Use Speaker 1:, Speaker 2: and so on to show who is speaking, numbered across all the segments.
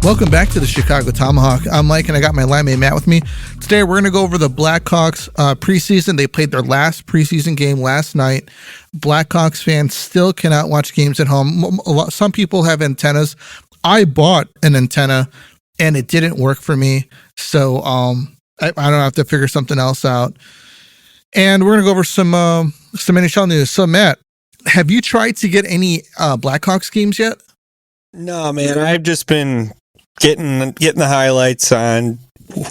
Speaker 1: Welcome back to the Chicago Tomahawk. I'm Mike, and I got my line mate Matt with me. Today, we're going to go over the Blackhawks preseason. They played their last preseason game last night. Blackhawks fans still cannot watch games at home. Some people have antennas. I bought an antenna, and it didn't work for me. So I don't have to figure something else out. And we're going to go over some NHL news. So, Matt, have you tried to get any Blackhawks games yet?
Speaker 2: No, man. I've just been getting the highlights on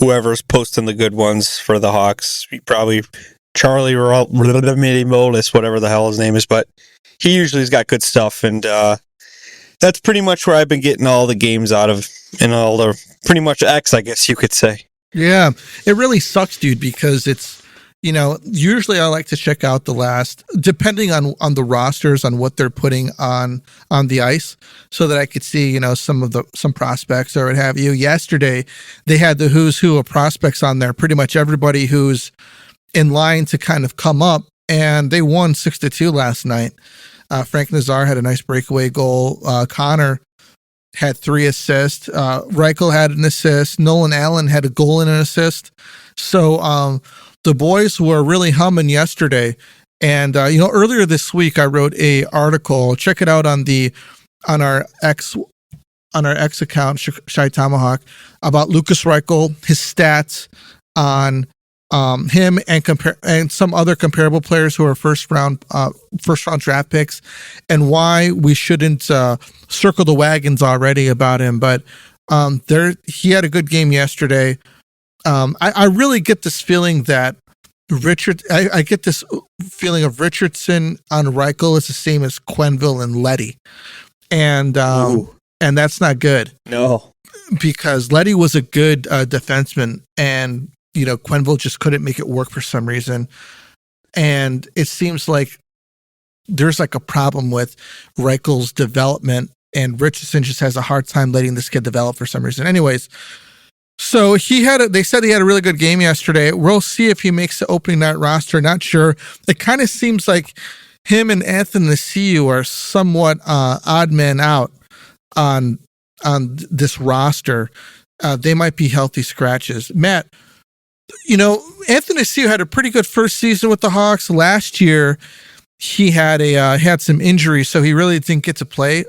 Speaker 2: whoever's posting the good ones for the Hawks. Probably Charlie Molis, whatever the hell his name is, but he usually has got good stuff, and that's pretty much where I've been getting all the games out of, and all the pretty much X, I guess you could say.
Speaker 1: Yeah, it really sucks, dude, because it's, usually I like to check out the last, depending on the rosters, on what they're putting on the ice, so that I could see, some prospects or what have you. Yesterday, they had the who's who of prospects on there, pretty much everybody who's in line to kind of come up, and they won 6-2 last night. Frank Nazar had a nice breakaway goal. Connor had 3 assists. Reichel had an assist. Nolan Allen had a goal and an assist. So, the boys were really humming yesterday. And, earlier this week, I wrote a article. Check it out on our X account, Shy Tomahawk, about Lukas Reichel, his stats on him and some other comparable players who are first round draft picks, and why we shouldn't circle the wagons already about him. But he had a good game yesterday. I really get this feeling that I get this feeling of Richardson on Reichel is the same as Quenneville and Leddy. And that's not good.
Speaker 2: No.
Speaker 1: Because Leddy was a good defenseman, and, Quenneville just couldn't make it work for some reason. And it seems like there's like a problem with Reichel's development, and Richardson just has a hard time letting this kid develop for some reason. Anyways, so they said he had a really good game yesterday. We'll see if he makes the opening night roster. Not sure. It kind of seems like him and Anthony Ciu are somewhat odd men out on this roster. They might be healthy scratches. Matt, Anthony Ciu had a pretty good first season with the Hawks. Last year, he had some injuries, so he really didn't get to play,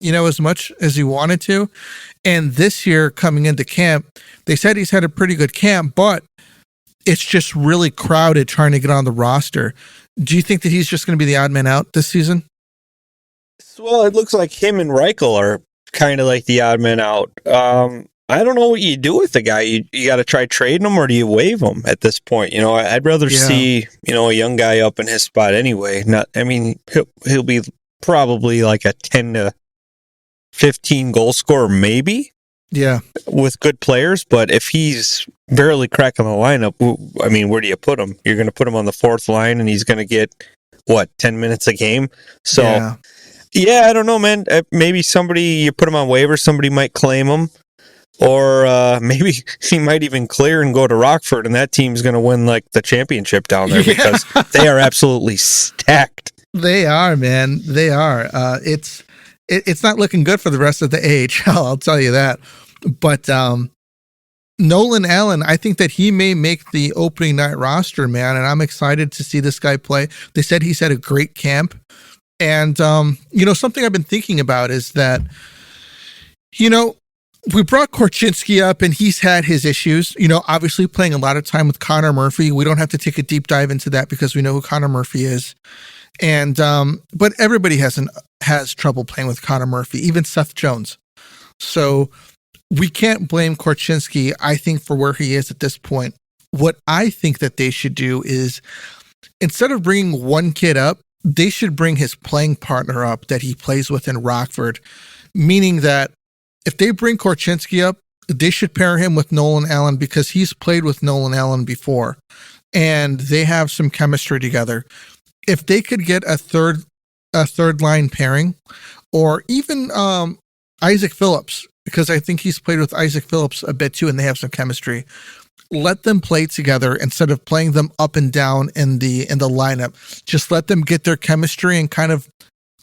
Speaker 1: as much as he wanted to. And this year, coming into camp, they said he's had a pretty good camp, but it's just really crowded trying to get on the roster. Do you think that he's just going to be the odd man out this season?
Speaker 2: Well, it looks like him and Reichel are kind of like the odd man out. I don't know what you do with the guy. You got to try trading him, or do you waive him at this point? I'd rather see, a young guy up in his spot anyway. He'll be probably like a 10 to 15 goal scorer, maybe.
Speaker 1: Yeah. With
Speaker 2: good players, but if he's barely cracking the lineup, where do you put him? You're going to put him on the fourth line, and he's going to get, 10 minutes a game? So, yeah, I don't know, man. Maybe you put him on waivers, somebody might claim him. Or maybe he might even clear and go to Rockford, and that team's going to win like the championship down there because they are absolutely stacked.
Speaker 1: They are, man. They are. It's not looking good for the rest of the AHL, I'll tell you that. But Nolan Allen, I think that he may make the opening night roster, man, and I'm excited to see this guy play. They said he's had a great camp. And, something I've been thinking about is that, we brought Korchinski up, and he's had his issues, obviously playing a lot of time with Connor Murphy. We don't have to take a deep dive into that because we know who Connor Murphy is. And, but everybody has trouble playing with Connor Murphy, even Seth Jones. So we can't blame Korchinski, I think, for where he is at this point. What I think that they should do is, instead of bringing one kid up, they should bring his playing partner up that he plays with in Rockford, meaning that if they bring Korchinski up, they should pair him with Nolan Allen because he's played with Nolan Allen before, and they have some chemistry together. If they could get a third line pairing, or even Isaac Phillips, because I think he's played with Isaac Phillips a bit too, and they have some chemistry. Let them play together instead of playing them up and down in the lineup. Just let them get their chemistry and kind of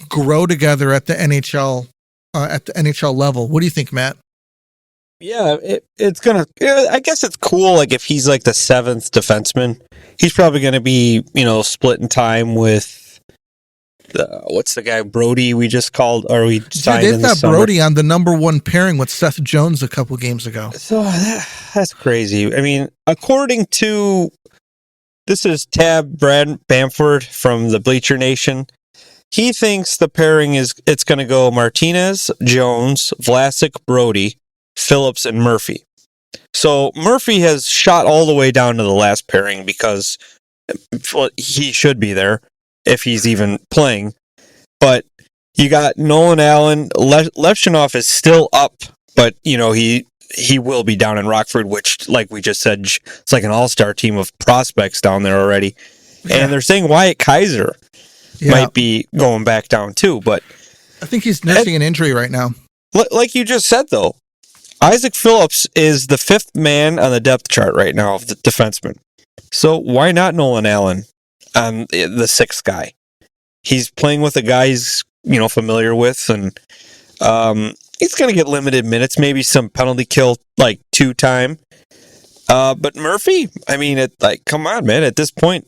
Speaker 1: grow together at the NHL level. What do you think, Matt?
Speaker 2: Yeah, it's gonna. I guess it's cool. Like if he's like the seventh defenseman, he's probably gonna be splitting time with what's the guy Brody we just called or we signed in the
Speaker 1: got
Speaker 2: summer.
Speaker 1: Brody on the number one pairing with Seth Jones a couple games ago.
Speaker 2: So that's crazy. I mean, according to this is Brad Bamford from the Bleacher Nation. He thinks the pairing it's going to go Martinez, Jones, Vlasic, Brody, Phillips, and Murphy. So Murphy has shot all the way down to the last pairing because he should be there if he's even playing. But you got Nolan Allen. Levshunov is still up, but he will be down in Rockford, which, like we just said, it's like an all-star team of prospects down there already. Yeah. And they're saying Wyatt Kaiser might be going back down too, but
Speaker 1: I think he's nursing an injury right now.
Speaker 2: Like you just said, though, Isaac Phillips is the fifth man on the depth chart right now of the defenseman. So why not Nolan Allen on the sixth guy? He's playing with a guy he's familiar with, and he's going to get limited minutes, maybe some penalty kill like 2-time. But Murphy, I mean, come on, man. At this point,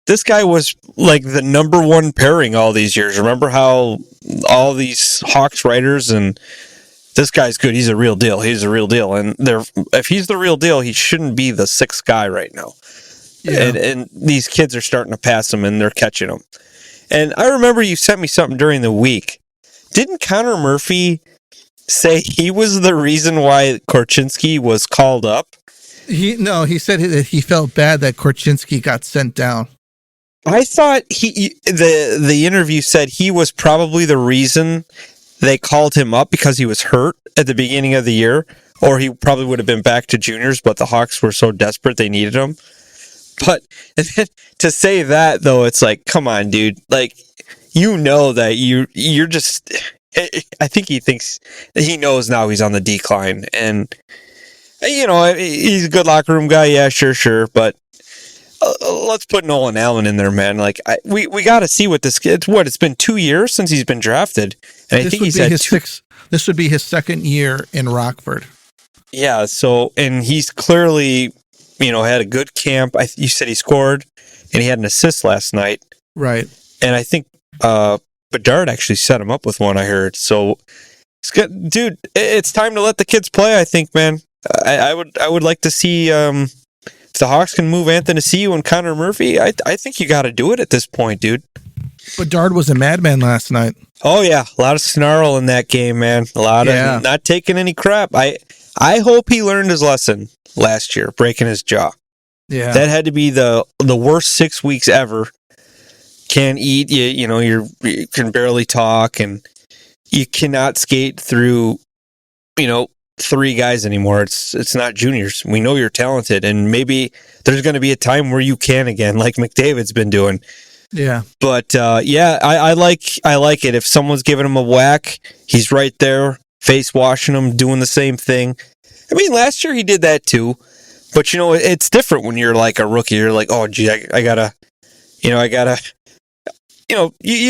Speaker 2: this guy was like the number one pairing all these years. Remember how all these Hawks writers and this guy's good. He's a real deal. He's a real deal. And if he's the real deal, he shouldn't be the sixth guy right now. Yeah. And these kids are starting to pass him and they're catching him. And I remember you sent me something during the week. Didn't Connor Murphy say he was the reason why Korchinski was called up?
Speaker 1: He said that he felt bad that Korchinski got sent down.
Speaker 2: I thought the interview said he was probably the reason they called him up because he was hurt at the beginning of the year, or he probably would have been back to juniors, but the Hawks were so desperate they needed him. But to say that, though, it's like, come on, dude. Like, that you're just... I think he thinks... He knows now he's on the decline. And, he's a good locker room guy. Yeah, sure. But let's put Nolan Allen in there, man. Like, we got to see what this kid... It's been 2 years since he's been drafted. And I think he's had
Speaker 1: This would be his second year in Rockford.
Speaker 2: Yeah, so... And he's clearly... had a good camp. You said he scored, and he had an assist last night.
Speaker 1: Right.
Speaker 2: And I think Bedard actually set him up with one, I heard. So, dude, it's time to let the kids play, I think, man. I would like to see if the Hawks can move Anthony Ciu and Connor Murphy. I think you got to do it at this point, dude.
Speaker 1: Bedard was a madman last night.
Speaker 2: Oh, yeah. A lot of snarl in that game, man. A lot of not taking any crap. I hope he learned his lesson last year, breaking his jaw.
Speaker 1: Yeah.
Speaker 2: That had to be the worst 6 weeks ever. Can't eat, you can barely talk, and you cannot skate through, 3 guys anymore. It's not juniors. We know you're talented, and maybe there's going to be a time where you can again, like McDavid's been doing.
Speaker 1: Yeah.
Speaker 2: But I like it. If someone's giving him a whack, he's right there, face washing him, doing the same thing. I mean, last year he did that too, but it's different when you're like a rookie. You're like, oh, gee, I gotta, you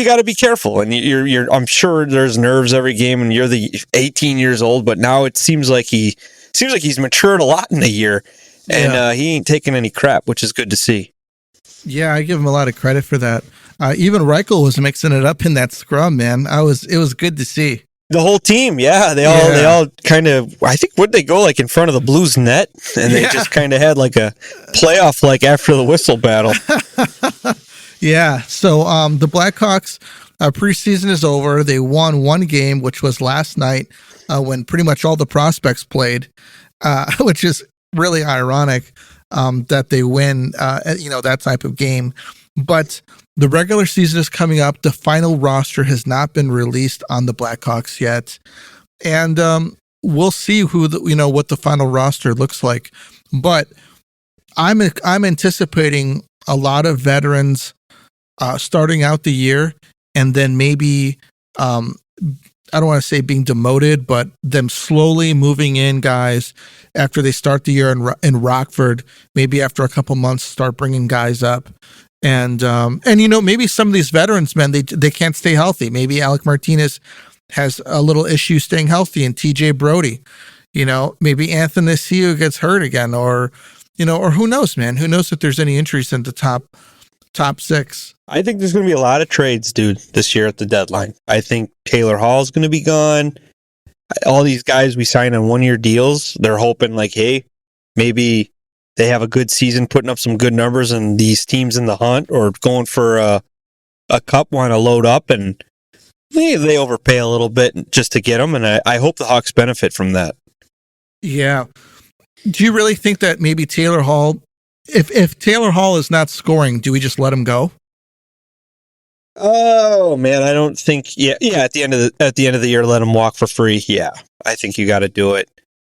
Speaker 2: gotta be careful. And you're, I'm sure there's nerves every game, and you're the 18 years old, but now it seems like he's matured a lot in a year, and he ain't taking any crap, which is good to see.
Speaker 1: Yeah, I give him a lot of credit for that. Even Reichel was mixing it up in that scrum, man. It was good to see.
Speaker 2: The whole team, they all kind of, I think, would they go like in front of the Blues net, and they just kind of had like a playoff like after the whistle battle.
Speaker 1: Yeah. So the Blackhawks preseason is over. They won one game, which was last night when pretty much all the prospects played, which is really ironic that they win, that type of game. But the regular season is coming up. The final roster has not been released on the Blackhawks yet. And we'll see what the final roster looks like. But I'm anticipating a lot of veterans starting out the year, and then maybe I don't want to say being demoted, but them slowly moving in guys after they start the year in Rockford. Maybe after a couple months, start bringing guys up. And maybe some of these veterans, man, they can't stay healthy. Maybe Alec Martinez has a little issue staying healthy, and TJ Brody. Maybe Anthony Siu gets hurt again, or who knows, man? Who knows if there's any injuries in the top six?
Speaker 2: I think there's going to be a lot of trades, dude, this year at the deadline. I think Taylor Hall's going to be gone. All these guys we sign on 1-year deals, they're hoping like, hey, maybe they have a good season, putting up some good numbers, and these teams in the hunt or going for a cup want to load up, and they overpay a little bit just to get them, and I hope the Hawks benefit from that.
Speaker 1: Yeah. Do you really think that maybe Taylor Hall, if Taylor Hall is not scoring, do we just let him go?
Speaker 2: Oh man, I don't think. Yeah. At the end of the year, let him walk for free. Yeah, I think you got to do it.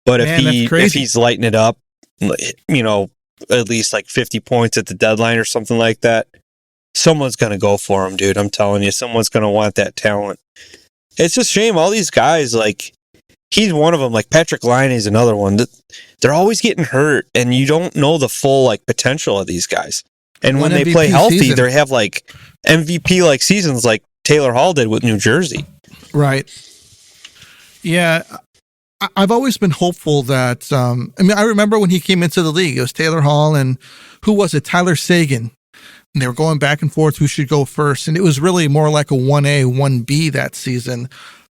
Speaker 2: But if he's lighting it up, at least like 50 points at the deadline or something like that, someone's gonna go for him, dude. I'm telling you, someone's gonna want that talent. It's a shame. All these guys, like he's one of them. Like Patrick Laine is another one. They're always getting hurt, and you don't know the full like potential of these guys. And when they play healthy, they have like MVP like seasons like Taylor Hall did with New Jersey.
Speaker 1: Right. Yeah. I've always been hopeful that, I remember when he came into the league, it was Taylor Hall and who was it? Tyler Seguin. And they were going back and forth who should go first. And it was really more like a 1A, 1B that season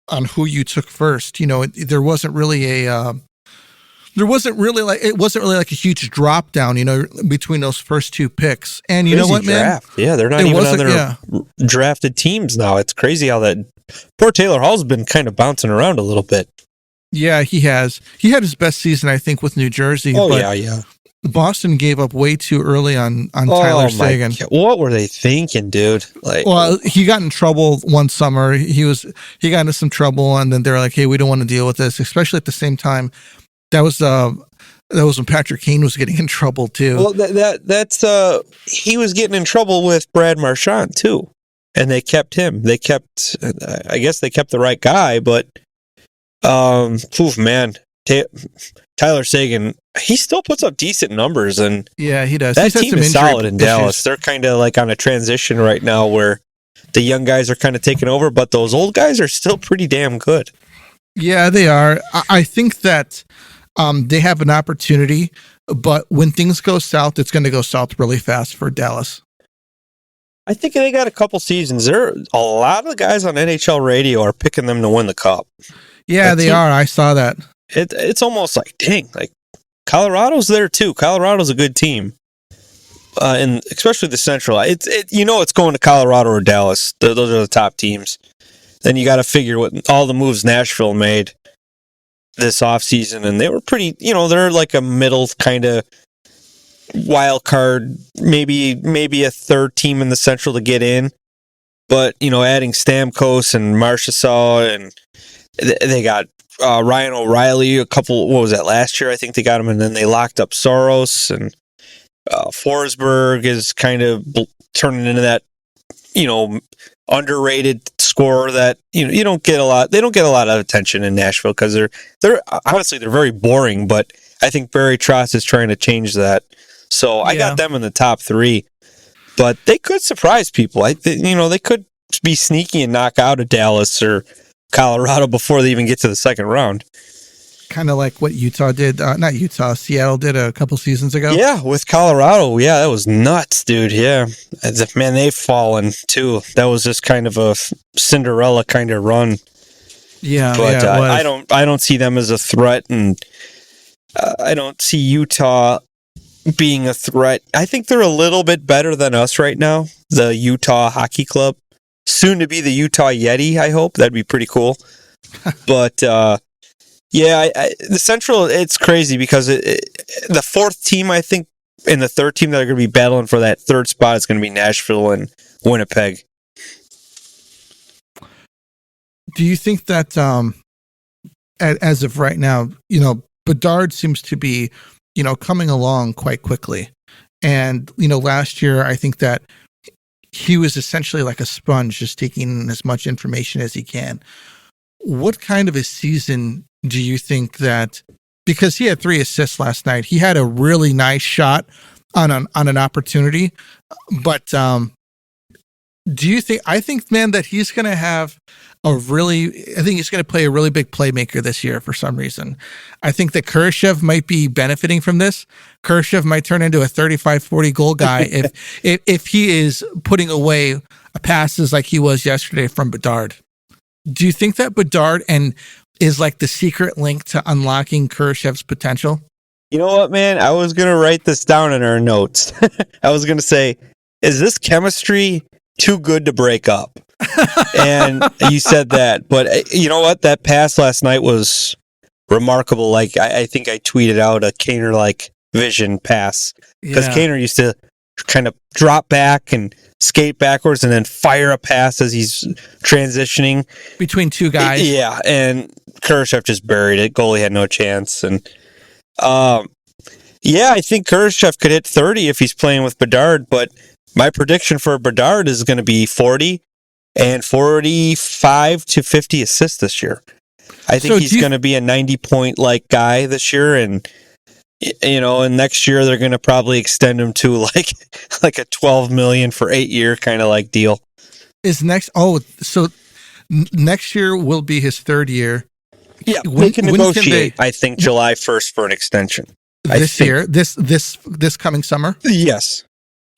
Speaker 1: on who you took first. There wasn't really like a huge drop down, between those first two picks. And you know what, man?
Speaker 2: Draft. Yeah, they're not even on their drafted teams now. It's crazy how that poor Taylor Hall's been kind of bouncing around a little bit.
Speaker 1: Yeah, he has. He had his best season, I think, with New Jersey.
Speaker 2: Oh, yeah.
Speaker 1: Boston gave up way too early on Tyler Seguin.
Speaker 2: What were they thinking, dude?
Speaker 1: He got in trouble one summer. He got into some trouble, and then they're like, "Hey, we don't want to deal with this." Especially at the same time, that was when Patrick Kane was getting in trouble too.
Speaker 2: Well, that's he was getting in trouble with Brad Marchand too, and they kept him. I guess they kept the right guy, but man. Tyler Seguin, he still puts up decent numbers, and
Speaker 1: yeah, he does.
Speaker 2: That team is solid in Dallas. They're kind of like on a transition right now where the young guys are kind of taking over, but those old guys are still pretty damn good.
Speaker 1: Yeah, they are. I think that they have an opportunity, but when things go south, it's going to go south really fast for Dallas.
Speaker 2: I think they got a couple seasons. A lot of the guys on NHL radio are picking them to win the cup.
Speaker 1: Yeah, they are. I saw that.
Speaker 2: It's almost like, dang, like Colorado's there too. Colorado's a good team, and especially the Central. It's going to Colorado or Dallas. Those are the top teams. Then you got to figure what all the moves Nashville made this offseason, and they were pretty. They're like a middle kind of wild card, maybe a third team in the Central to get in. But adding Stamkos and Marchessault, and they got Ryan O'Reilly what was that, last year? I think they got him, and then they locked up Soros, and Forsberg is kind of turning into that, underrated scorer that, you don't get a lot. They don't get a lot of attention in Nashville because they're honestly, they're very boring, but I think Barry Trotz is trying to change that. So I got them in the top 3, but they could surprise people. They could be sneaky and knock out a Dallas or Colorado before they even get to the second round.
Speaker 1: Kind of like what Utah did, not Utah, Seattle did a couple seasons ago.
Speaker 2: Yeah, with Colorado. Yeah, that was nuts, dude. Yeah. Man, they've fallen too. That was just kind of a Cinderella kind of run.
Speaker 1: Yeah,
Speaker 2: but I don't see them as a threat, and I don't see Utah being a threat. I think they're a little bit better than us right now, the Utah Hockey Club. Soon to be the Utah Yeti, I hope. That'd be pretty cool. But, the Central, it's crazy because the fourth team, I think, and the third team that are going to be battling for that third spot is going to be Nashville and Winnipeg.
Speaker 1: Do you think that, as of right now, Bedard seems to be, coming along quite quickly. And, last year, I think that he was essentially like a sponge, just taking in as much information as he can. What kind of a season do you think that, because he had 3 assists last night, he had a really nice shot on an opportunity, but do you think, I think, man, that he's going to have I think he's going to play a really big playmaker this year for some reason. I think that Kurashev might be benefiting from this. Kurashev might turn into a 35-40 goal guy if he is putting away passes like he was yesterday from Bedard. Do you think that Bedard is like the secret link to unlocking Kurashev's potential?
Speaker 2: You know what, man? I was going to write this down in our notes. I was going to say, is this chemistry too good to break up? And you said that, but you know what? That pass last night was remarkable. Like I think I tweeted out a Kaner-like vision pass because Kaner used to kind of drop back and skate backwards and then fire a pass as he's transitioning
Speaker 1: between two guys.
Speaker 2: Yeah, and Kurashev just buried it. Goalie had no chance, and I think Kurashev could hit 30 if he's playing with Bedard. But my prediction for Bedard is going to be 40. And 45 to 50 assists this year. I think he's going to be a 90-point like guy this year, and and next year they're going to probably extend him to like a $12 million for 8 year kind of like deal.
Speaker 1: So next year will be his third year.
Speaker 2: Yeah, we can negotiate. I think July 1st for an extension.
Speaker 1: This year, this coming summer.
Speaker 2: Yes.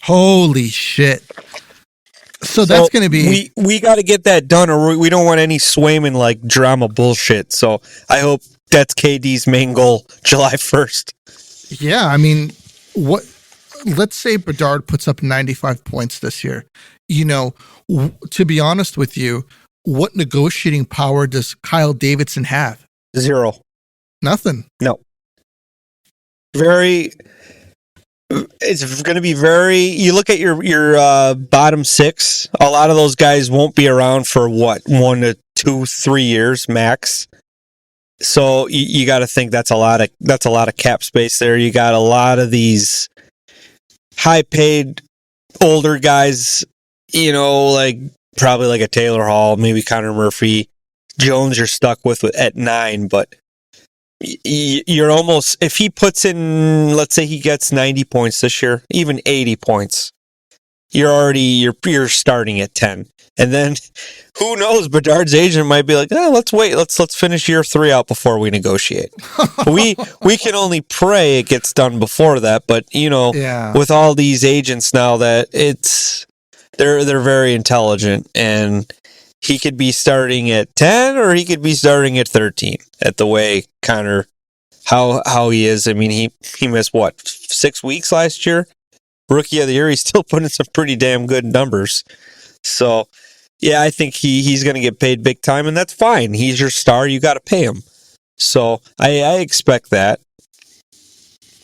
Speaker 1: Holy shit. So that's going to be...
Speaker 2: We got to get that done, or we don't want any Swayman like drama bullshit. So I hope that's KD's main goal, July 1st.
Speaker 1: Yeah, I mean, let's say Bedard puts up 95 points this year. To be honest with you, what negotiating power does Kyle Davidson have?
Speaker 2: Zero.
Speaker 1: Nothing.
Speaker 2: No. It's going to be you look at your bottom six, a lot of those guys won't be around for 1 to 2, 3 years max. So you got to think that's a lot of cap space there. You got a lot of these high paid older guys, like probably like a Taylor Hall, maybe Connor Murphy. Jones you're stuck with at 9, but you're almost, if he puts in, let's say he gets 90 points this year, even 80 points, you're starting at 10. And then who knows, Bedard's agent might be like, let's wait, let's finish year 3 out before we negotiate. we can only pray it gets done before that, but with all these agents now that they're very intelligent, and he could be starting at 10 or he could be starting at 13 at the way Connor, how he is. I mean, he missed 6 weeks last year? Rookie of the year, he's still putting some pretty damn good numbers. So, yeah, I think he's going to get paid big time, and that's fine. He's your star. You got to pay him. So, I expect that.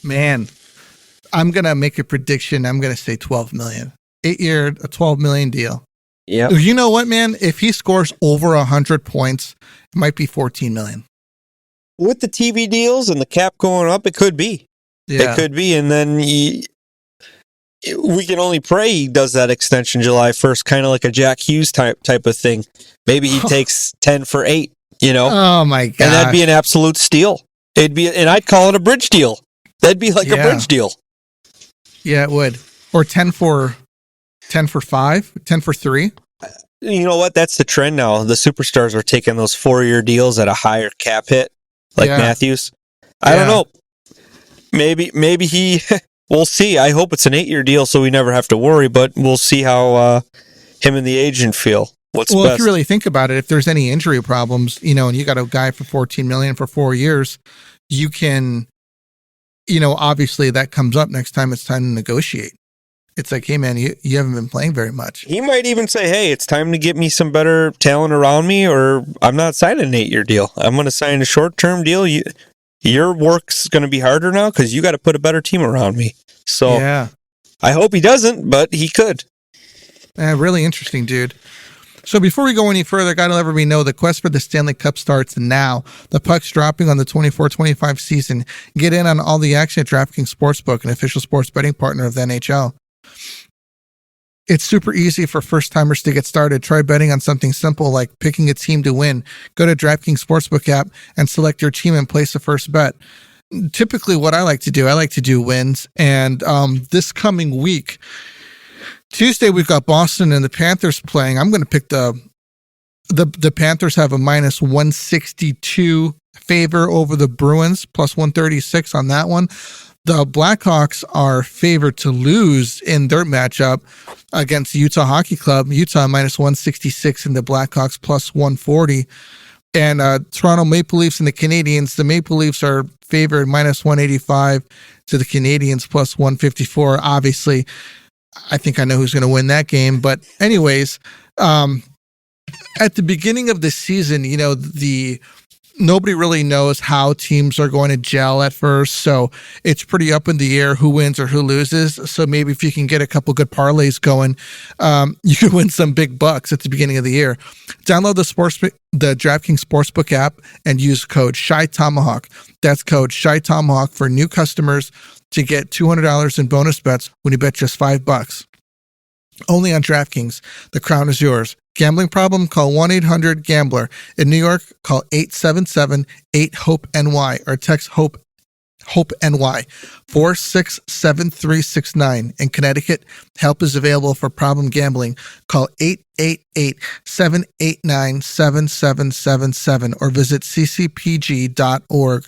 Speaker 1: Man, I'm going to make a prediction. I'm going to say $12 million. 8 year, a $12 million deal.
Speaker 2: Yeah.
Speaker 1: You know what, man? If he scores over 100 points, it might be $14 million.
Speaker 2: With the TV deals and the cap going up, it could be. Yeah. It could be. And then we can only pray he does that extension July 1st, kind of like a Jack Hughes type of thing. Maybe he takes 10 for 8,
Speaker 1: Oh, my God.
Speaker 2: And that'd be an absolute steal. And I'd call it a bridge deal. That'd be like a bridge deal.
Speaker 1: Yeah, it would. Or 10 for 5, 10 for 3.
Speaker 2: You know what? That's the trend now. The superstars are taking those 4-year deals at a higher cap hit, like Matthews. I don't know. Maybe he. We'll see. I hope it's an 8-year deal, so we never have to worry. But we'll see how him and the agent feel. What's best?
Speaker 1: If you really think about it, if there's any injury problems, and you got a guy for $14 million for 4 years, you can, obviously that comes up next time it's time to negotiate. It's like, hey, man, you haven't been playing very much.
Speaker 2: He might even say, hey, it's time to get me some better talent around me, or I'm not signing an 8-year deal. I'm going to sign a short-term deal. Your work's going to be harder now because you got to put a better team around me. So I hope he doesn't, but he could.
Speaker 1: Really interesting, dude. So before we go any further, got to let everybody know the quest for the Stanley Cup starts now. The puck's dropping on the 24-25 season. Get in on all the action at DraftKings Sportsbook, an official sports betting partner of the NHL. It's super easy for first-timers to get started. Try betting on something simple like picking a team to win. Go to DraftKings Sportsbook app and select your team and place the first bet. Typically, what I like to do wins. And this coming week, Tuesday, we've got Boston and the Panthers playing. I'm going to pick the The Panthers have a minus 162 favor over the Bruins, plus 136 on that one. The Blackhawks are favored to lose in their matchup against the Utah Hockey Club. Utah minus 166 and the Blackhawks plus 140. And Toronto Maple Leafs and the Canadiens. The Maple Leafs are favored minus 185 to the Canadiens plus 154. Obviously, I think I know who's going to win that game. But anyways, at the beginning of the season, nobody really knows how teams are going to gel at first. So it's pretty up in the air who wins or who loses. So maybe if you can get a couple good parlays going, you can win some big bucks at the beginning of the year. Download the DraftKings Sportsbook app and use code ShyTomahawk. That's code ShyTomahawk for new customers to get $200 in bonus bets when you bet just $5. Only on DraftKings. The crown is yours. Gambling problem? Call 1-800-GAMBLER. In New York, call 877-8-HOPE-NY or text HOPE-NY 467369. In Connecticut, help is available for problem gambling. Call 888-789-7777 or visit ccpg.org.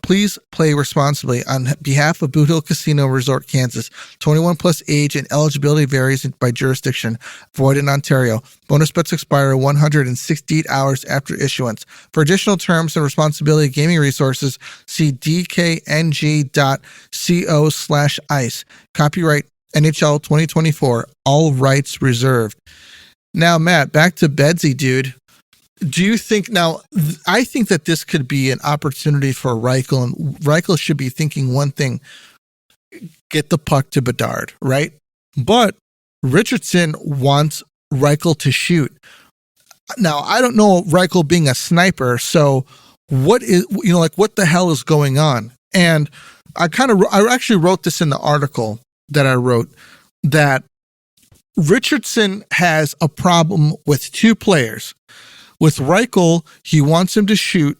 Speaker 1: Please play responsibly on behalf of Boot Hill Casino Resort, Kansas. 21 plus age and eligibility varies by jurisdiction. Void in Ontario. Bonus bets expire 168 hours after issuance. For additional terms and responsibility gaming resources, see dkng.co/ice. Copyright NHL 2024. All rights reserved. Now, Matt, back to Bedsy, dude. Do you think now? I think that this could be an opportunity for Reichel, and Reichel should be thinking one thing: get the puck to Bedard, right? But Richardson wants Reichel to shoot. Now, I don't know Reichel being a sniper, so what is what the hell is going on? And I actually wrote this in the article that I wrote that Richardson has a problem with two players. With Reichel, he wants him to shoot,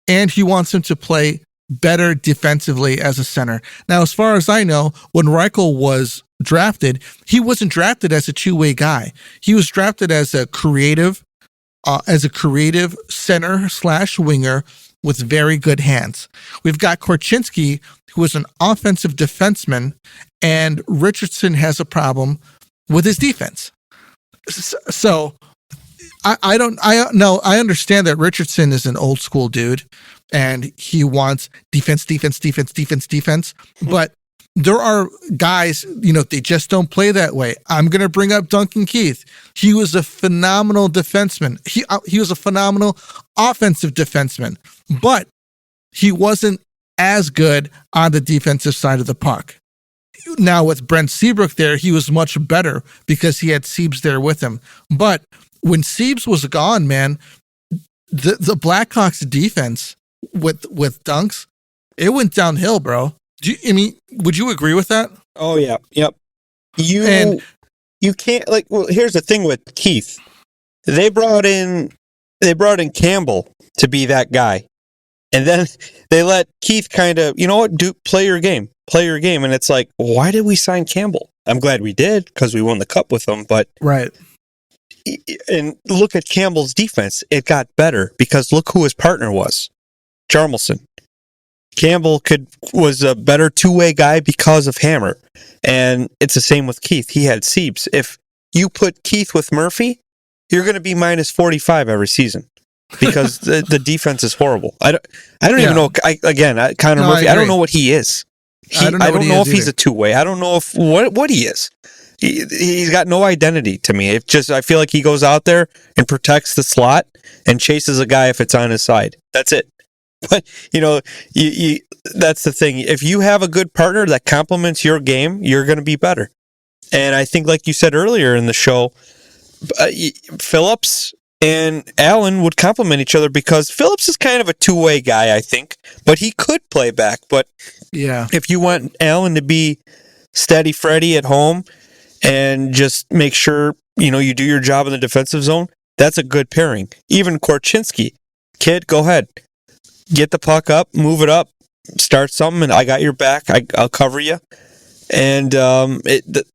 Speaker 1: and he wants him to play better defensively as a center. Now, as far as I know, when Reichel was drafted, he wasn't drafted as a two-way guy. He was drafted as a creative center/winger with very good hands. We've got Korchinski, who is an offensive defenseman, and Richardson has a problem with his defense. So I understand that Richardson is an old school dude and he wants defense, but there are guys, they just don't play that way. I'm going to bring up Duncan Keith. He was a phenomenal defenseman. He was a phenomenal offensive defenseman, but he wasn't as good on the defensive side of the puck. Now with Brent Seabrook there, he was much better because he had Siebes there with him. But when Siebes was gone, man, the Blackhawks defense with Dunks, it went downhill, bro. Would you agree with that?
Speaker 2: Oh yeah, yep. You can't here's the thing with Keith. They brought in Campbell to be that guy, and then they let Keith kind of play your game, and it's like, why did we sign Campbell? I'm glad we did because we won the cup with him, but
Speaker 1: right.
Speaker 2: And look at Campbell's defense. It got better because look who his partner was. Jarmelson. Campbell was a better two-way guy because of Hammer. And it's the same with Keith. He had Siebes. If you put Keith with Murphy, you're going to be minus 45 every season because the defense is horrible. I don't even know. Connor Murphy, I don't know what he is. I don't know if he's a two-way. I don't know what he is. He's got no identity to me. I feel like he goes out there and protects the slot and chases a guy if it's on his side. That's it. But that's the thing. If you have a good partner that complements your game, you're going to be better. And I think, like you said earlier in the show, Phillips and Allen would complement each other because Phillips is kind of a two-way guy, I think, but he could play back. But
Speaker 1: yeah,
Speaker 2: if you want Allen to be steady Freddy at home and just make sure, you do your job in the defensive zone, that's a good pairing. Even Korchinski, kid, go ahead. Get the puck up, move it up, start something, and I got your back. I'll cover you. And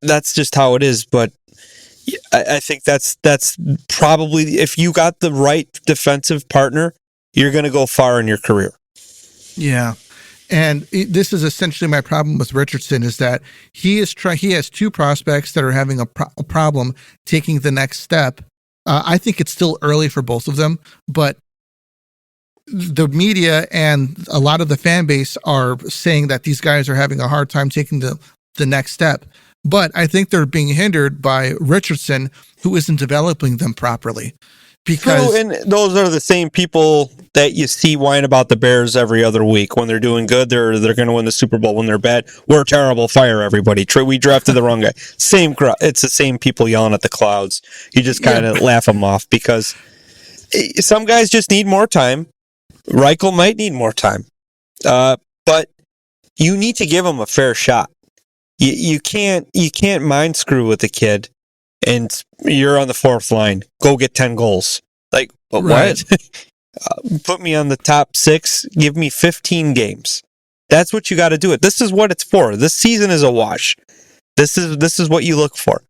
Speaker 2: that's just how it is. But I think that's probably, if you got the right defensive partner, you're going to go far in your career.
Speaker 1: Yeah. And this is essentially my problem with Richardson, is that he has two prospects that are having a problem taking the next step. I think it's still early for both of them, but the media and a lot of the fan base are saying that these guys are having a hard time taking the next step. But I think they're being hindered by Richardson, who isn't developing them properly. Because
Speaker 2: true, and those are the same people that you see whine about the Bears every other week. When they're doing good, they're going to win the Super Bowl. When they're bad, we're terrible. Fire everybody. We drafted the wrong guy. Same. It's the same people yelling at the clouds. You just kind of laugh them off because some guys just need more time. Reichel might need more time, but you need to give him a fair shot. You can't mind screw with the kid, and you're on the fourth line. Go get 10 goals. Like, but right. What? Put me on the top 6. Give me 15 games. That's what you got to do. This is what it's for. This season is a wash. This is what you look for.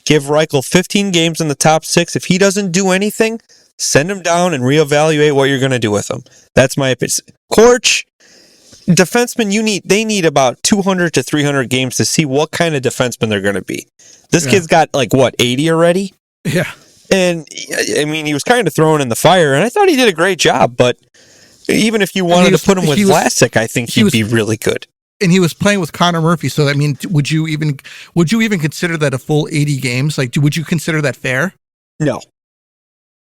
Speaker 2: Give Reichel 15 games in the top 6. If he doesn't do anything, send him down and reevaluate what you're going to do with him. That's my opinion. Korch, defensemen, they need about 200 to 300 games to see what kind of defenseman they're going to be. This kid's got 80 already?
Speaker 1: Yeah.
Speaker 2: And I mean, he was kind of thrown in the fire, and I thought he did a great job, but even if you wanted to put him with Vlasic, I think he'd be really good.
Speaker 1: And he was playing with Connor Murphy, so I mean, would you even consider that a full 80 games? Would you consider that fair?
Speaker 2: No.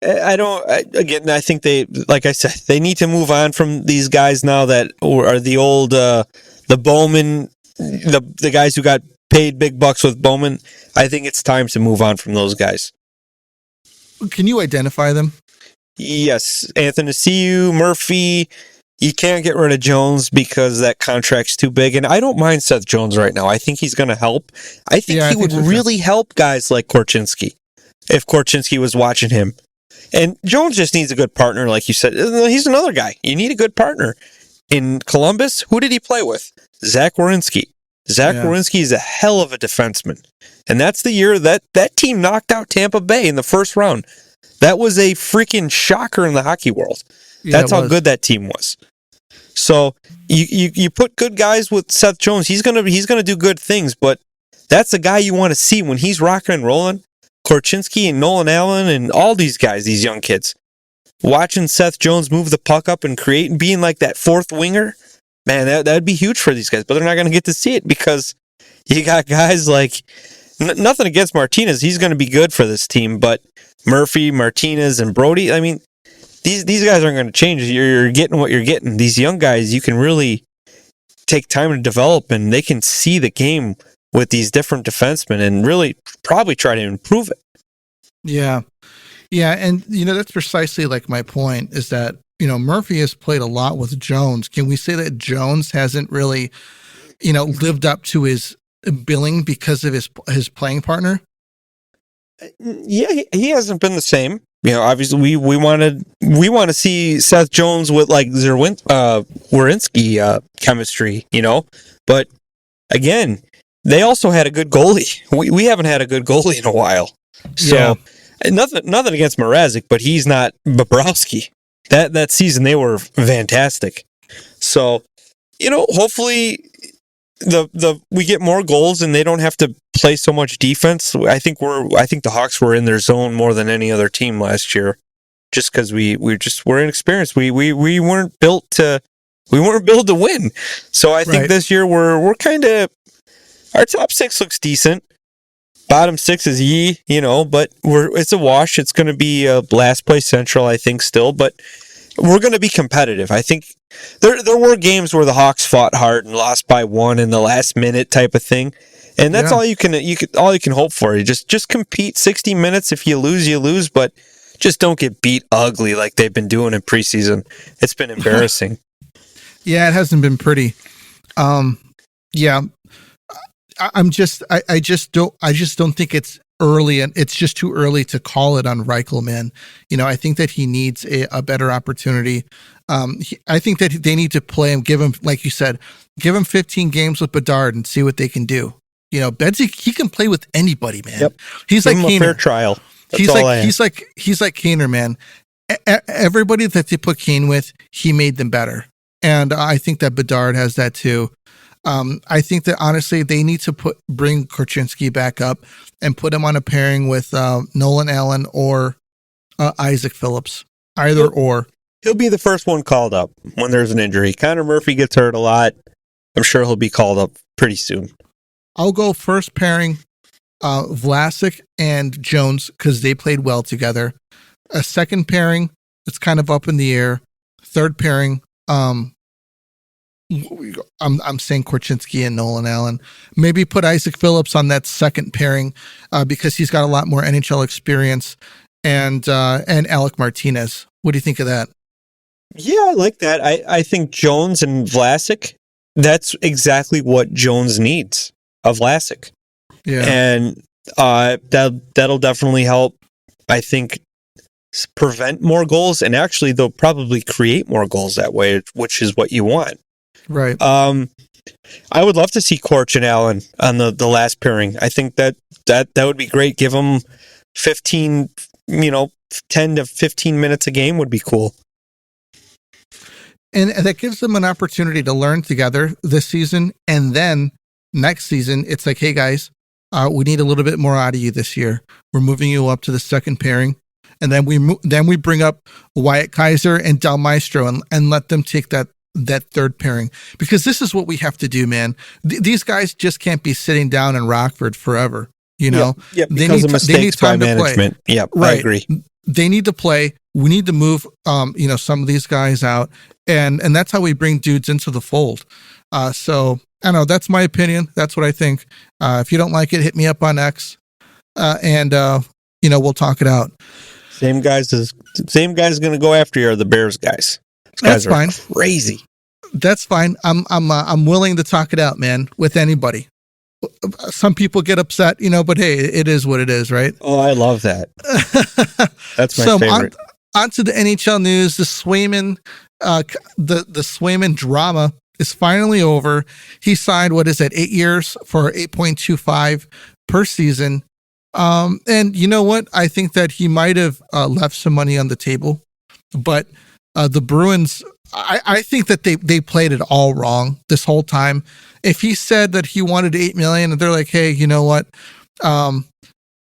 Speaker 2: I don't. I think they, like I said, they need to move on from these guys now that are the old, the Bowman, the guys who got paid big bucks with Bowman. I think it's time to move on from those guys.
Speaker 1: Can you identify them?
Speaker 2: Yes, Anthony Ciu, Murphy. You can't get rid of Jones because that contract's too big, and I don't mind Seth Jones right now. I think he's going to help. I think he would really help guys like Korchinski if Korchinski was watching him. And Jones just needs a good partner, like you said. He's another guy. You need a good partner. In Columbus, who did he play with? Zach Werenski. Werenski is a hell of a defenseman. And that's the year that team knocked out Tampa Bay in the first round. That was a freaking shocker in the hockey world. Yeah, that's how good that team was. So you put good guys with Seth Jones. He's gonna do good things, but that's the guy you want to see when he's rocking and rolling. Korchinski and Nolan Allen and all these guys, these young kids, watching Seth Jones move the puck up and create and being like that fourth winger, man, that would be huge for these guys. But they're not going to get to see it because you got guys like, nothing against Martinez, he's going to be good for this team, but Murphy, Martinez, and Brody, I mean, these guys aren't going to change. You're getting what you're getting. These young guys, you can really take time to develop, and they can see the game with these different defensemen and really probably try to improve it. Yeah.
Speaker 1: Yeah. And, that's precisely like my point is that, Murphy has played a lot with Jones. Can we say that Jones hasn't really, lived up to his billing because of his playing partner?
Speaker 2: Yeah, he hasn't been the same. Obviously we want to see Seth Jones with like Werenski chemistry, but again, they also had a good goalie. We haven't had a good goalie in a while. So nothing against Mrazek, but he's not Bobrovsky. That season they were fantastic. So, hopefully we get more goals and they don't have to play so much defense. I think the Hawks were in their zone more than any other team last year, just because we're inexperienced. We weren't built to win. So I think this year we're kind of, our top 6 looks decent. Bottom 6 is but it's a wash. It's going to be a last place Central, I think, still, but we're going to be competitive. I think there were games where the Hawks fought hard and lost by 1 in the last minute type of thing, and that's all you can hope for. You just compete 60 minutes. If you lose, but just don't get beat ugly like they've been doing in preseason. It's been embarrassing.
Speaker 1: Yeah, it hasn't been pretty. Yeah. I just don't think it's early, and it's just too early to call it on Reichel, man. I think that he needs a better opportunity. I think that they need to play him, give him, like you said, give him 15 games with Bedard and see what they can do. Bedsy, he can play with anybody, man.
Speaker 2: Yep.
Speaker 1: He's
Speaker 2: Give
Speaker 1: like
Speaker 2: him a fair
Speaker 1: Kaner.
Speaker 2: trial. That's
Speaker 1: He's
Speaker 2: all
Speaker 1: like he's like Kaner, man. Everybody that they put Kane with, he made them better, and I think that Bedard has that too. I think that honestly, they need to bring Korchinski back up and put him on a pairing with Nolan Allen or Isaac Phillips, either or.
Speaker 2: He'll be the first one called up when there's an injury. Connor Murphy gets hurt a lot. I'm sure he'll be called up pretty soon.
Speaker 1: I'll go first pairing Vlasic and Jones because they played well together. A second pairing, it's kind of up in the air. Third pairing, I'm saying Korchinski and Nolan Allen. Maybe put Isaac Phillips on that second pairing because he's got a lot more NHL experience, and Alec Martinez. What do you think of that?
Speaker 2: Yeah, I like that. I think Jones and Vlasic, that's exactly what Jones needs, a Vlasic.
Speaker 1: Yeah.
Speaker 2: And that'll definitely help, I think, prevent more goals, and actually they'll probably create more goals that way, which is what you want.
Speaker 1: Right.
Speaker 2: I would love to see Korch and Allen on the last pairing. I think that would be great. Give them 10 to 15 minutes a game would be cool.
Speaker 1: And that gives them an opportunity to learn together this season. And then next season, it's like, hey, guys, we need a little bit more out of you this year. We're moving you up to the second pairing. And then we bring up Wyatt Kaiser and Del Maestro and let them take that third pairing. Because this is what we have to do, man. These guys just can't be sitting down in Rockford forever.
Speaker 2: Yeah, because of mistakes by management. Yeah, right. I agree.
Speaker 1: They need to play. We need to move, some of these guys out, and that's how we bring dudes into the fold. So I don't know. That's my opinion. That's what I think. If you don't like it, hit me up on X, and we'll talk it out.
Speaker 2: Same guys going to go after you are the Bears guys. These guys are fine. Crazy.
Speaker 1: That's fine. I'm willing to talk it out, man, with anybody. Some people get upset, but hey, it is what it is, right?
Speaker 2: Oh, I love that. That's my favorite.
Speaker 1: On to the NHL news. The Swayman, the Swayman drama is finally over. He signed 8 years for $8.25 per season. And you know what? I think that he might have left some money on the table, but the Bruins, I think that they played it all wrong this whole time. If he said that he wanted $8 million and they're like, hey, you know what?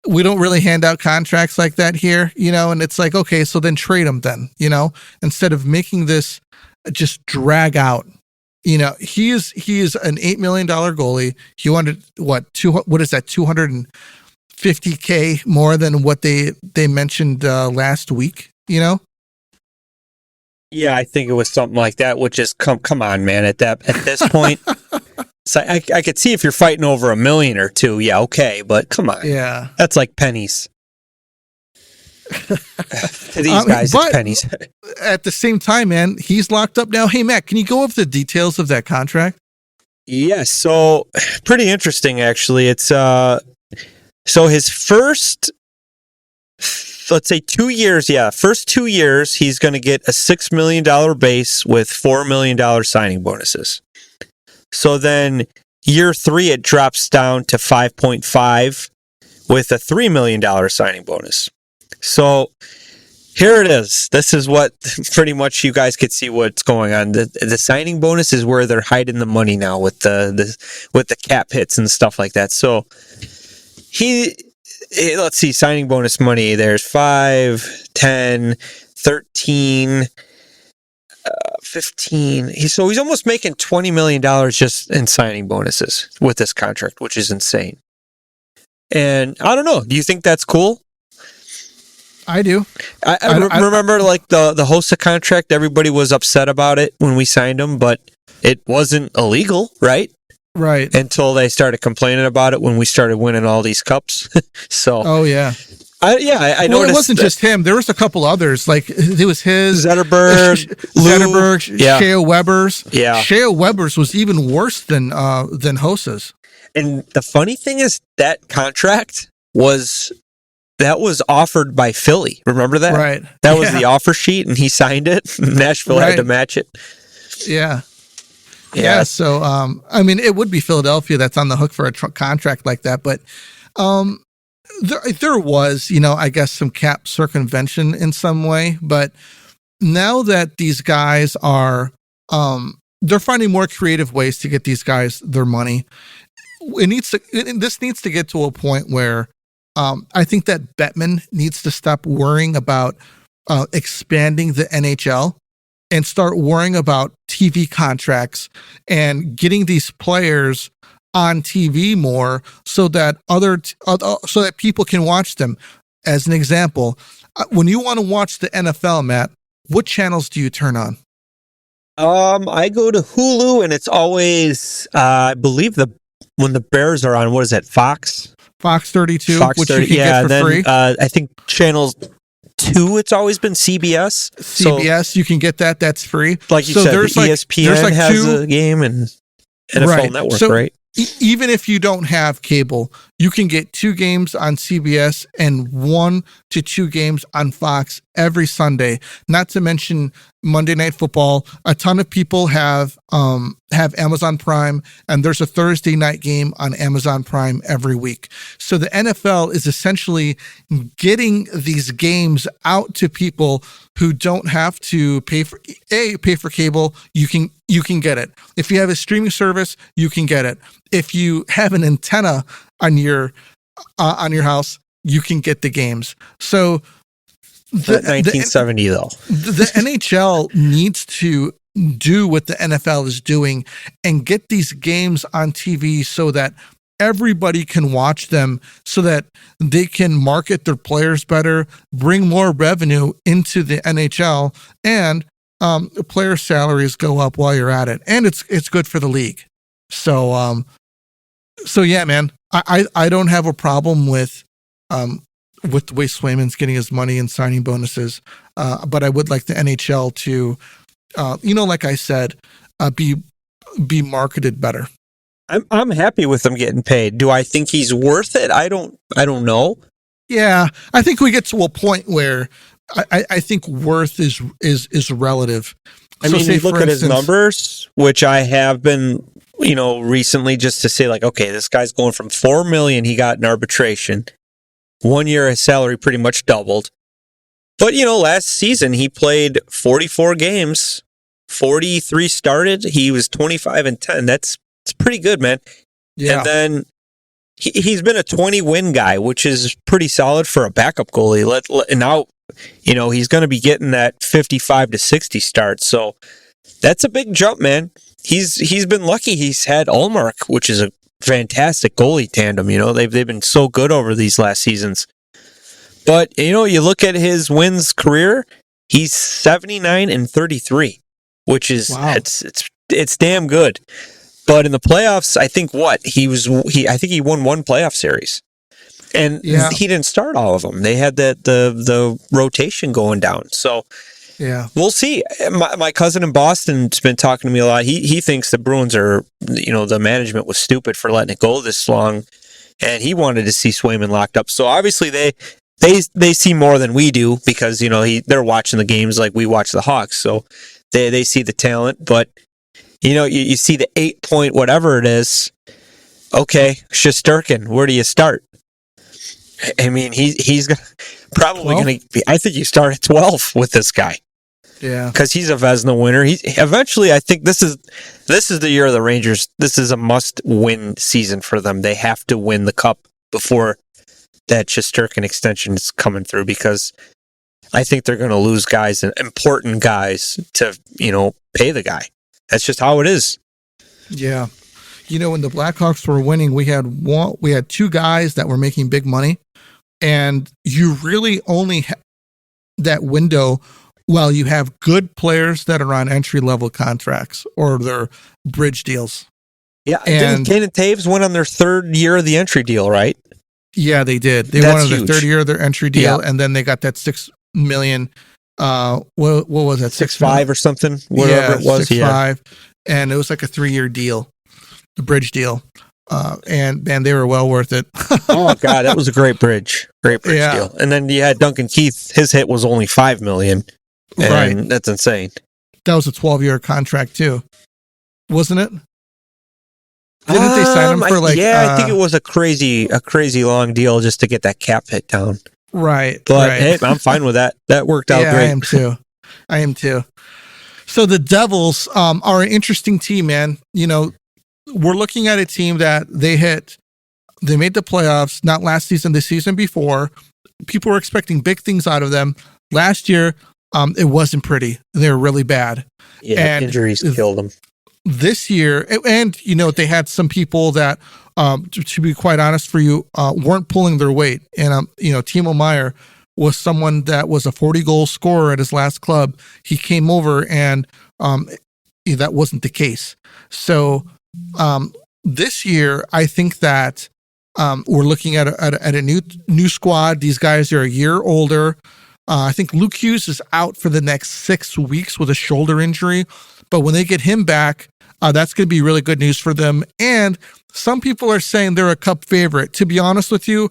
Speaker 1: We don't really hand out contracts like that here, and it's like, okay, so then trade him then, instead of making this just drag out. He is an $8 million goalie. He wanted what is that, $250K more than what they mentioned last week,
Speaker 2: Yeah, I think it was something like that, which is come on, man. At this point, so I could see if you're fighting over $1 million or $2 million, yeah, okay, but come on,
Speaker 1: yeah,
Speaker 2: that's like pennies. To these guys, it's pennies.
Speaker 1: At the same time, man, he's locked up now. Hey, Matt, can you go over the details of that contract?
Speaker 2: Yes, so pretty interesting, actually. It's so his first, let's say 2 years, first 2 years, he's going to get a $6 million base with $4 million signing bonuses. So then year 3, it drops down to 5.5 with a $3 million signing bonus. So here it is. This is what pretty much you guys could see what's going on. The signing bonus is where they're hiding the money now with the cap hits and stuff like that. So let's see, signing bonus money. There's 5, 10, 13, 15. He's almost making $20 million just in signing bonuses with this contract, which is insane. And I don't know. Do you think that's cool?
Speaker 1: I do.
Speaker 2: I remember like the Hossa contract, everybody was upset about it when we signed him, but it wasn't illegal, right?
Speaker 1: Right.
Speaker 2: Until they started complaining about it when we started winning all these cups. So.
Speaker 1: Oh, yeah.
Speaker 2: I noticed.
Speaker 1: It wasn't just him. There was a couple others. Like, it was his.
Speaker 2: Zetterberg,
Speaker 1: Shea Weber's.
Speaker 2: Yeah.
Speaker 1: Shea Weber's was even worse than Hossa's.
Speaker 2: And the funny thing is that contract was offered by Philly. Remember that?
Speaker 1: Right.
Speaker 2: That was the offer sheet, and he signed it. Nashville had to match it.
Speaker 1: Yeah. Yeah. So, I mean, it would be Philadelphia that's on the hook for a contract like that, but there was, I guess some cap circumvention in some way, but now that these guys are, they're finding more creative ways to get these guys their money. This needs to get to a point where I think that Bettman needs to stop worrying about expanding the NHL and start worrying about TV contracts and getting these players on TV more so that so that people can watch them. As an example, when you want to watch the NFL, Matt, what channels do you turn on?
Speaker 2: I go to Hulu, and it's always, I believe when the Bears are on, what is that, Fox
Speaker 1: 32,
Speaker 2: Fox
Speaker 1: which
Speaker 2: 30,
Speaker 1: you can get for
Speaker 2: then,
Speaker 1: free.
Speaker 2: I think channel 2, it's always been CBS.
Speaker 1: CBS, you can get that. That's free.
Speaker 2: Like you said, there's ESPN has a game, and NFL Network, right?
Speaker 1: Even if you don't have cable, you can get 2 games on CBS and 1 to 2 games on Fox every Sunday. Not to mention Monday Night Football. A ton of people have Amazon Prime, and there's a Thursday night game on Amazon Prime every week. So the NFL is essentially getting these games out to people who don't have to pay for cable. You can get it. If you have a streaming service, you can get it. If you have an antenna on your house, you can get the games. So
Speaker 2: 1970 though.
Speaker 1: The NHL needs to do what the NFL is doing and get these games on TV so that everybody can watch them, so that they can market their players better, bring more revenue into the NHL, and player salaries go up while you're at it, and it's good for the league. So yeah, man, I don't have a problem with the way Swayman's getting his money and signing bonuses, but I would like the NHL to, like I said, be marketed better.
Speaker 2: I'm happy with him getting paid. Do I think he's worth it? I don't know.
Speaker 1: Yeah, I think we get to a point where I think worth is relative.
Speaker 2: I mean, you look at his numbers, which I have been, recently, just to say, like, okay, this guy's going from $4 million he got in arbitration. 1 year, his salary pretty much doubled. But, last season he played 44 games, 43 started. He was 25-10. It's pretty good, man. Yeah. And then he's been a 20-win guy, which is pretty solid for a backup goalie. And now, he's going to be getting that 55 to 60 start. So that's a big jump, man. He's been lucky. He's had Ullmark, which is a fantastic goalie tandem. They've been so good over these last seasons. But you look at his wins career, he's 79-33, which is it's damn good. But in the playoffs, I think he won 1 playoff series, and he didn't start all of them. They had the rotation going down. So yeah, we'll see. My cousin in Boston's been talking to me a lot. He thinks the Bruins are, the management was stupid for letting it go this long, and he wanted to see Swayman locked up. So obviously they see more than we do, because they're watching the games like we watch the Hawks. So they see the talent, but you see the 8-point whatever it is. Okay, Shesterkin, where do you start? I mean, he's probably going to be. I think you start at 12 with this guy.
Speaker 1: Yeah,
Speaker 2: because he's a Vezina winner. Eventually, I think this is the year of the Rangers. This is a must-win season for them. They have to win the cup before that Shesterkin extension is coming through, because I think they're going to lose guys, important guys, to pay the guy. That's just how it is.
Speaker 1: Yeah, when the Blackhawks were winning, we had 2 guys that were making big money, and you really only have that window while you have good players that are on entry-level contracts or their bridge deals.
Speaker 2: Yeah, and Kane and Taves went on their 3rd year of the entry deal, right?
Speaker 1: Yeah, they did. They went on their 3rd year of their entry deal, and then they got that $6 million. What was that?
Speaker 2: 6.5 or something? Whatever it was.
Speaker 1: 6.5, and it was like a 3-year deal, the bridge deal. And man, they were well worth it.
Speaker 2: Oh God, that was a great bridge deal. And then you had Duncan Keith. His hit was only $5 million. And that's insane.
Speaker 1: That was a 12-year contract too. wasn't it? Didn't they sign him for like?
Speaker 2: I think it was a crazy long deal just to get that cap hit down.
Speaker 1: Right.
Speaker 2: But
Speaker 1: right.
Speaker 2: hey, I'm fine with that. That worked out great.
Speaker 1: I am too. So the Devils are an interesting team, man. You know, we're looking at a team that they made the playoffs, not last season, the season before. People were expecting big things out of them. Last year, it wasn't pretty. They were really bad.
Speaker 2: Yeah, and injuries killed them.
Speaker 1: This year, and you know, they had some people that, to be quite honest for you, weren't pulling their weight. And you know, Timo Meier was someone that was a 40-goal scorer at his last club. He came over, and that wasn't the case. So this year, I think that we're looking at a new squad. These guys are a year older. I think Luke Hughes is out for the next 6 weeks with a shoulder injury. But when they get him back, that's going to be really good news for them. And some people are saying they're a cup favorite. To be honest with you,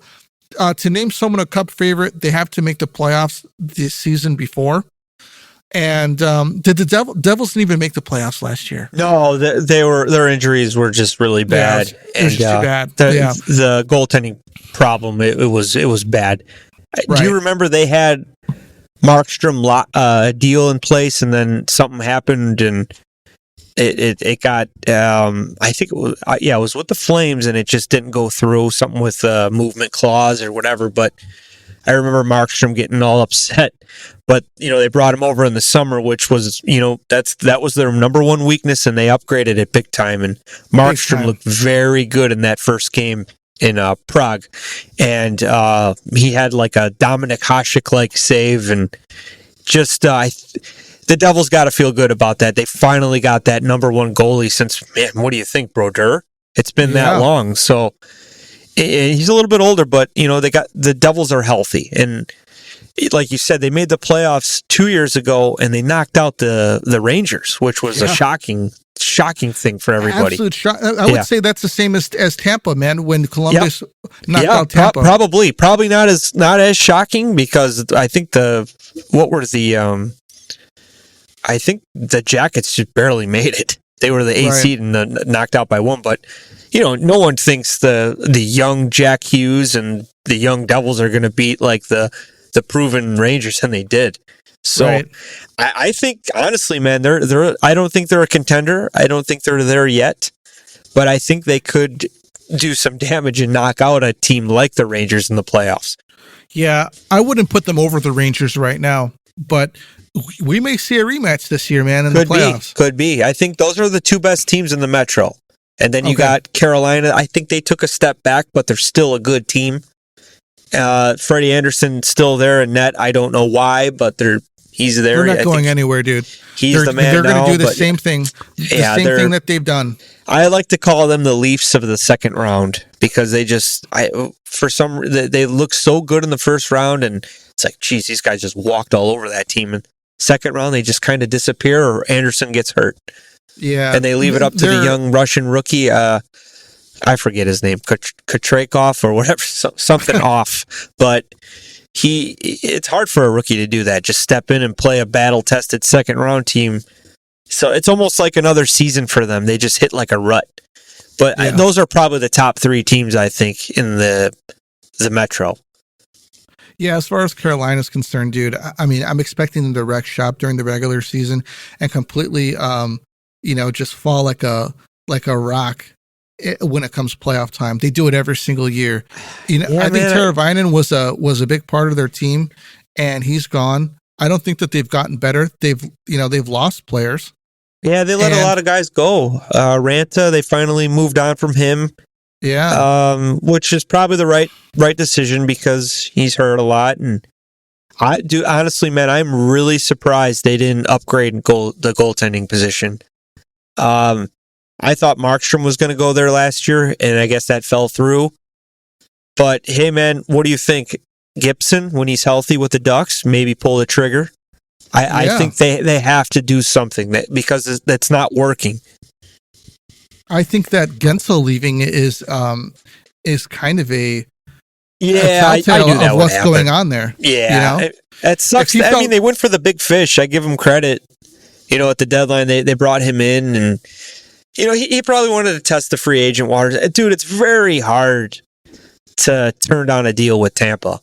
Speaker 1: to name someone a cup favorite, they have to make the playoffs this season before. And did the Devils didn't even make the playoffs last year?
Speaker 2: No, their injuries were just really bad.
Speaker 1: Yeah, it was just too bad.
Speaker 2: The goaltending problem, it was bad. Right. Do you remember they had Markstrom deal in place, and then something happened, and it got I think it was with the Flames, and it just didn't go through, something with a movement clause or whatever. But I remember Markstrom getting all upset. But you know, they brought him over in the summer, which was, you know, that was their number one weakness, and they upgraded it big time. And Markstrom looked very good in that first game in Prague, and he had like a Dominik Hasek like save, and just the Devils got to feel good about that. They finally got that number one goalie since, man, what do you think, Brodeur? It's been that long. So he's a little bit older, but you know, the Devils are healthy, and like you said, they made the playoffs 2 years ago, and they knocked out the Rangers, which was a shocking thing for everybody.
Speaker 1: Absolute shock. I would say that's the same as Tampa, man, when Columbus knocked out Tampa.
Speaker 2: Probably not as shocking, because I think I think the Jackets just barely made it. They were the 8th seed and knocked out by 1, but you know, no one thinks the young Jack Hughes and the young Devils are going to beat like the proven Rangers, and they did. So I think, honestly, man, I don't think they're a contender. I don't think they're there yet, but I think they could do some damage and knock out a team like the Rangers in the playoffs.
Speaker 1: Yeah, I wouldn't put them over the Rangers right now, but we may see a rematch this year, man, in the playoffs.
Speaker 2: Could be. I think those are the two best teams in the Metro. And then you got Carolina. I think they took a step back, but they're still a good team. Freddie Anderson still there in net. I don't know why, but he's there.
Speaker 1: They're not going anywhere, dude.
Speaker 2: He's the man.
Speaker 1: They're going to do the same thing. The same thing that they've done.
Speaker 2: I like to call them the Leafs of the second round, because they look so good in the first round, and it's like, geez, these guys just walked all over that team. And second round, they just kind of disappear, or Anderson gets hurt.
Speaker 1: Yeah,
Speaker 2: and they leave it up to the young Russian rookie. I forget his name, Kotrakov or whatever, something off. But it's hard for a rookie to do that. Just step in and play a battle-tested second-round team. So it's almost like another season for them. They just hit like a rut. But those are probably the top 3 teams, I think, in the Metro.
Speaker 1: Yeah, as far as Carolina is concerned, dude, I mean, I'm expecting them to wreck shop during the regular season and completely, just fall like a rock when it comes playoff time. They do it every single year. I think Teravainen was a big part of their team, and he's gone. I don't think that they've gotten better. They've lost players.
Speaker 2: Yeah, they let a lot of guys go. Ranta, they finally moved on from him.
Speaker 1: Yeah.
Speaker 2: Which is probably the right decision, because he's hurt a lot. And honestly, man, I'm really surprised they didn't upgrade the goaltending position. I thought Markstrom was going to go there last year, and I guess that fell through. But hey, man, what do you think? Gibson, when he's healthy with the Ducks, maybe pull the trigger. I think they have to do something because that's not working.
Speaker 1: I think that Gensel leaving is kind of a
Speaker 2: telltale
Speaker 1: of what's going on there.
Speaker 2: Yeah, it sucks. I mean, they went for the big fish. I give them credit. At the deadline, they brought him in, and he probably wanted to test the free agent waters. Dude, it's very hard to turn down a deal with Tampa,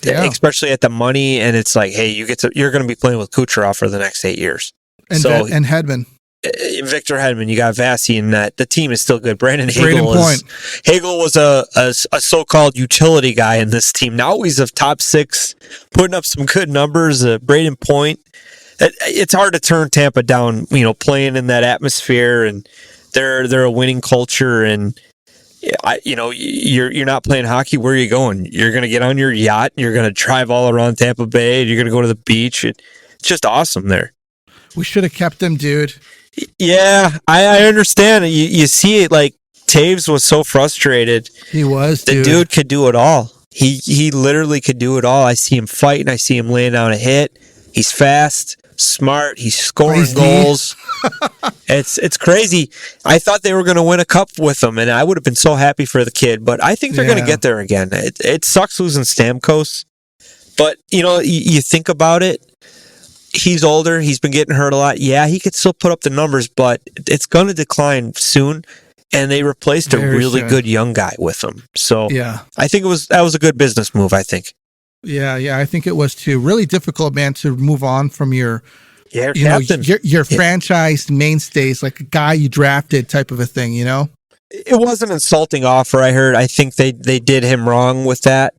Speaker 2: especially at the money. And it's like, hey, you're going to be playing with Kucherov for the next 8 years.
Speaker 1: And Hedman.
Speaker 2: Victor Hedman, you got Vasi in that. The team is still good. Brandon Hagel was a so-called utility guy in this team. Now he's a top 6, putting up some good numbers. Braden Point. It's hard to turn Tampa down, playing in that atmosphere, and they're a winning culture. And you're not playing hockey. Where are you going? You're going to get on your yacht. You're going to drive all around Tampa Bay. You're going to go to the beach. It's just awesome there.
Speaker 1: We should have kept him, dude.
Speaker 2: Yeah, I understand. You see it, like Taves was so frustrated.
Speaker 1: He was.
Speaker 2: The dude could do it all. He literally could do it all. I see him fighting. I see him laying down a hit. He's fast, smart. He's scoring goals. It's crazy. I thought they were going to win a cup with him, and I would have been so happy for the kid. But I think they're going to get there again. It sucks losing Stamkos, but you think about it. He's older. He's been getting hurt a lot. Yeah, he could still put up the numbers, but it's going to decline soon. And they replaced a really good young guy with him. So I think that was a good business move, I think.
Speaker 1: Yeah, I think it was too. Really difficult, man, to move on from your
Speaker 2: captain.
Speaker 1: Your franchise mainstays, like a guy you drafted type of a thing,
Speaker 2: It was an insulting offer, I heard. I think they did him wrong with that.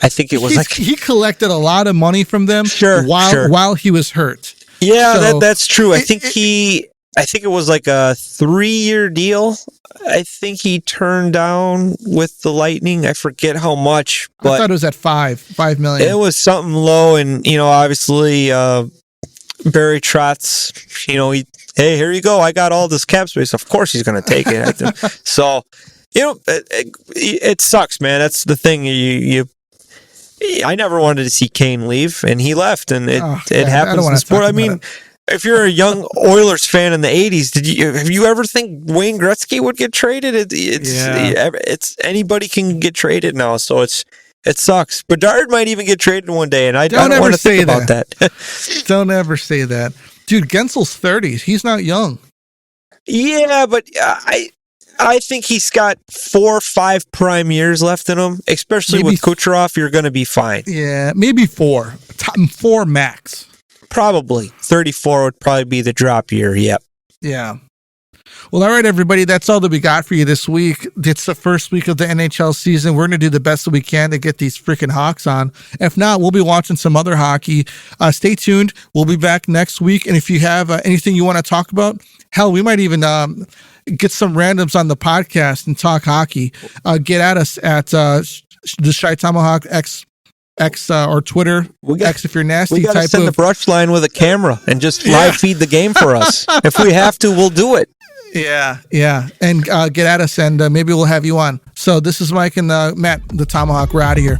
Speaker 2: I think it was
Speaker 1: he collected a lot of money from them while he was hurt.
Speaker 2: Yeah, so that's true. I think it was like a 3-year deal. I think he turned down with the Lightning. I forget how much, but
Speaker 1: I thought it was at $5 million.
Speaker 2: It was something low, and obviously Barry Trotz, hey, here you go. I got all this cap space. Of course he's going to take it. So, it sucks, man. That's the thing. I never wanted to see Kane leave, and he left, and it happens in sport. I mean, if you're a young Oilers fan in the 80s, have you ever think Wayne Gretzky would get traded? It's anybody can get traded now, so it sucks. Bedard might even get traded one day, and I don't want to think about that.
Speaker 1: Don't ever say that. Dude, Gensel's 30s. He's not young.
Speaker 2: Yeah, but I think he's got 4 or 5 prime years left in him, especially with Kucherov. You're going to be fine.
Speaker 1: Yeah, maybe 4. 4 max.
Speaker 2: Probably. 34 would probably be the drop year. Yep.
Speaker 1: Yeah. Well, all right, everybody. That's all that we got for you this week. It's the first week of the NHL season. We're going to do the best that we can to get these freaking Hawks on. If not, we'll be watching some other hockey. Stay tuned. We'll be back next week. And if you have anything you want to talk about, hell, we might even get some randoms on the podcast and talk hockey. Get at us at the Shy Tomahawk X or Twitter. X if you're nasty.
Speaker 2: We got to send the brush line with a camera and just live feed the game for us. If we have to, we'll do it.
Speaker 1: Yeah. And get at us, and maybe we'll have you on. So this is Mike and Matt, the Tomahawk. We're out of here.